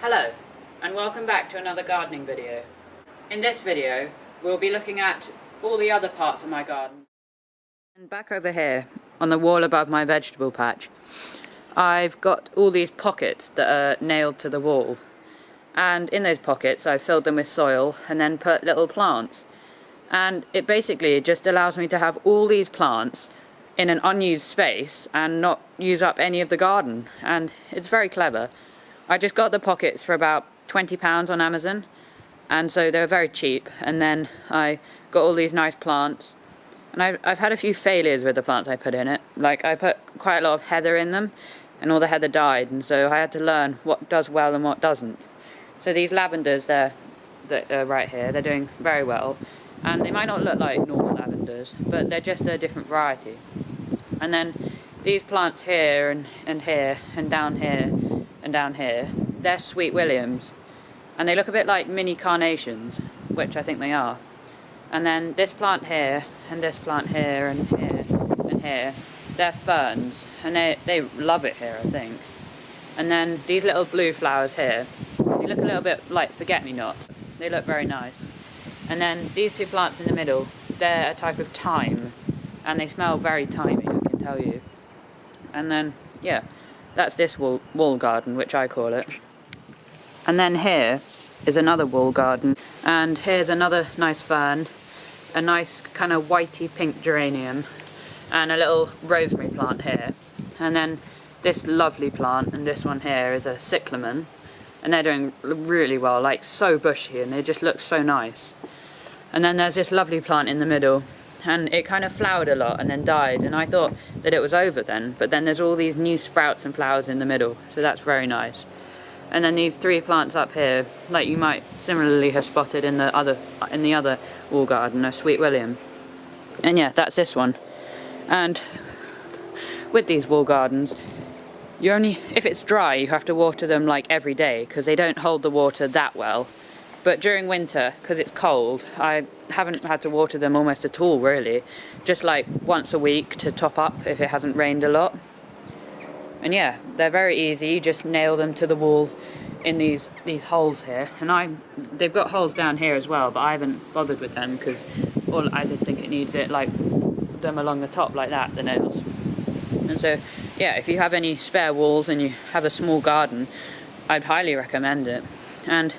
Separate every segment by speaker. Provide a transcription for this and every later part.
Speaker 1: Hello, and welcome back to another gardening video. In this video, we'll be looking at all the other parts of my garden. And back over here, on the wall above my vegetable patch, I've got all these pockets that are nailed to the wall. And in those pockets, I've filled them with soil and then put little plants. And it basically just allows me to have all these plants in an unused space and not use up any of the garden. And it's very clever. I just got the pockets for about £20 on Amazon, and so they were very cheap. And then I got all these nice plants, and I've had a few failures with the plants I put in it. Like, I put quite a lot of heather in them, and all the heather died, and so I had to learn what does well and what doesn't. So these lavenders that are right here, they're doing very well, and they might not look like normal lavenders, but they're just a different variety. And then these plants here and here and down here and down here, they're Sweet Williams, and they look a bit like mini carnations, which I think they are. And then this plant here and this plant here and here and here, they're ferns, and they love it here, I think. And then these little blue flowers here, they look a little bit like forget-me-nots. They look very nice. And then these two plants in the middle, they're a type of thyme, and they smell very thymy, I can tell you. And then, yeah, that's this wall garden, which I call it. And then here is another wall garden, and here's another nice fern, a nice kind of whitey pink geranium, and a little rosemary plant here. And then this lovely plant, and this one here is a cyclamen, and they're doing really well, like so bushy, and they just look so nice. And then there's this lovely plant in the middle, and it kind of flowered a lot and then died, and I thought that it was over then, but then there's all these new sprouts and flowers in the middle, so that's very nice. And then these three plants up here, like you might similarly have spotted in the other wall garden, are Sweet William. And yeah, that's this one. And with these wall gardens, if it's dry, you have to water them like every day, because they don't hold the water that well. But during winter, because it's cold, I haven't had to water them almost at all, really. Just like once a week to top up if it hasn't rained a lot. And yeah, they're very easy. You just nail them to the wall in these holes here. And they've got holes down here as well, but I haven't bothered with them because I just think it needs it like them along the top like that, the nails. And so, yeah, if you have any spare walls and you have a small garden, I'd highly recommend it. And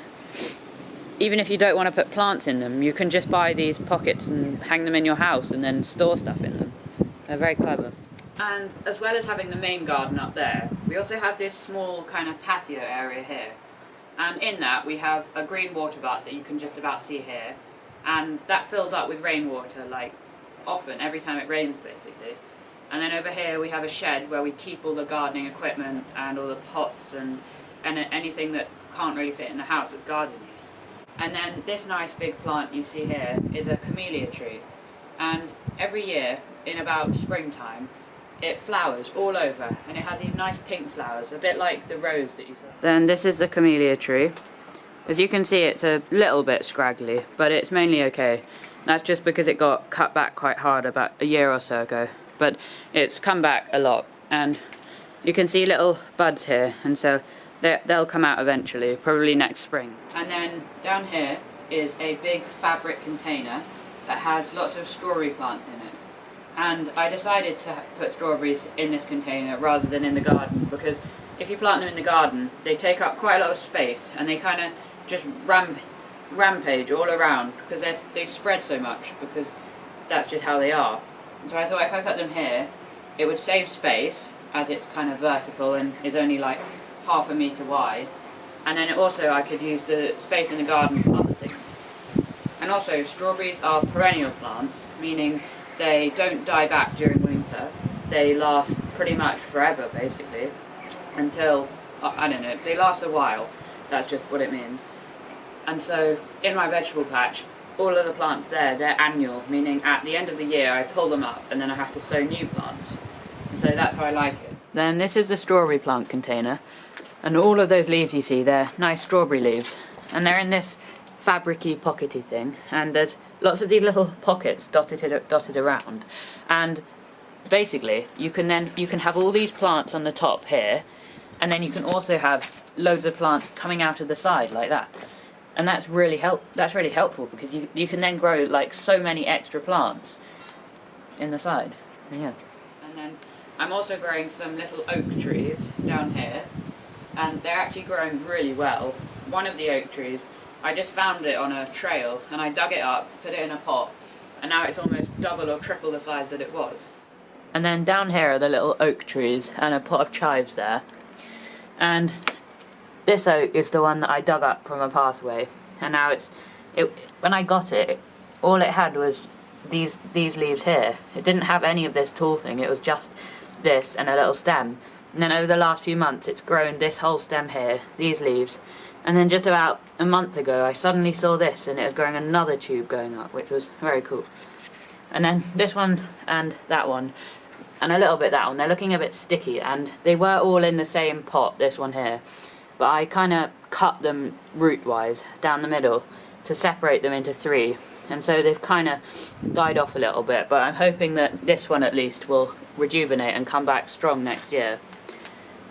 Speaker 1: even if you don't want to put plants in them, you can just buy these pockets and hang them in your house and then store stuff in them. They're very clever. And as well as having the main garden up there, we also have this small kind of patio area here. And in that we have a green water butt that you can just about see here. And that fills up with rainwater, like often, every time it rains basically. And then over here we have a shed where we keep all the gardening equipment and all the pots and anything that can't really fit in the house that's gardening. And then this nice big plant you see here is a camellia tree. And every year, in about springtime, it flowers all over, and it has these nice pink flowers, a bit like the rose that you saw. Then this is the camellia tree. As you can see, it's a little bit scraggly, but it's mainly okay. That's just because it got cut back quite hard about a year or so ago. But it's come back a lot, and you can see little buds here, and so they'll come out eventually, probably next spring. And then down here is a big fabric container that has lots of strawberry plants in it. And I decided to put strawberries in this container rather than in the garden, because if you plant them in the garden, they take up quite a lot of space and they kind of just rampage all around because they spread so much, because that's just how they are. And so I thought if I put them here, it would save space, as it's kind of vertical and is only like half a metre wide, and then also I could use the space in the garden for other things. And also, strawberries are perennial plants, meaning they don't die back during winter. They last pretty much forever, basically, until, I don't know, they last a while. That's just what it means. And so, in my vegetable patch, all of the plants there, they're annual, meaning at the end of the year I pull them up and then I have to sow new plants. And so that's how I like it. Then this is the strawberry plant container. And all of those leaves you see, they're nice strawberry leaves. And they're in this fabric-y, pockety thing. And there's lots of these little pockets dotted around. And basically, you can have all these plants on the top here. And then you can also have loads of plants coming out of the side like that. And that's really helpful because you can then grow like so many extra plants in the side. Yeah. And then I'm also growing some little oak trees down here, and they're actually growing really well. One of the oak trees, I just found it on a trail and I dug it up, put it in a pot, and now it's almost double or triple the size that it was. And then down here are the little oak trees and a pot of chives there. And this oak is the one that I dug up from a pathway, and now when I got it, all it had was these leaves here. It didn't have any of this tall thing, it was just this and a little stem. And then over the last few months it's grown this whole stem here, these leaves, and then just about a month ago I suddenly saw this and it was growing another tube going up, which was very cool. And then this one and that one and a little bit that one, they're looking a bit sticky, and they were all in the same pot, this one here, but I kind of cut them root-wise down the middle to separate them into 3, and so they've kind of died off a little bit, but I'm hoping that this one at least will rejuvenate and come back strong next year.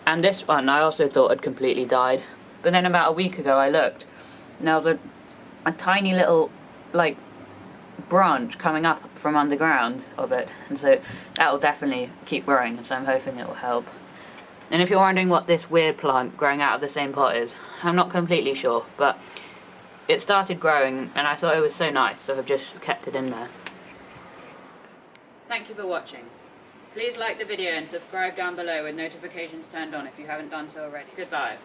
Speaker 1: And this one I also thought had completely died, but then about a week ago I looked. Now there's a tiny little like branch coming up from underground of it, and so that will definitely keep growing, and so I'm hoping it will help. And if you're wondering what this weird plant growing out of the same pot is, I'm not completely sure, but it started growing and I thought it was so nice, so I've just kept it in there. Thank you for watching. Please like the video and subscribe down below with notifications turned on if you haven't done so already. Goodbye.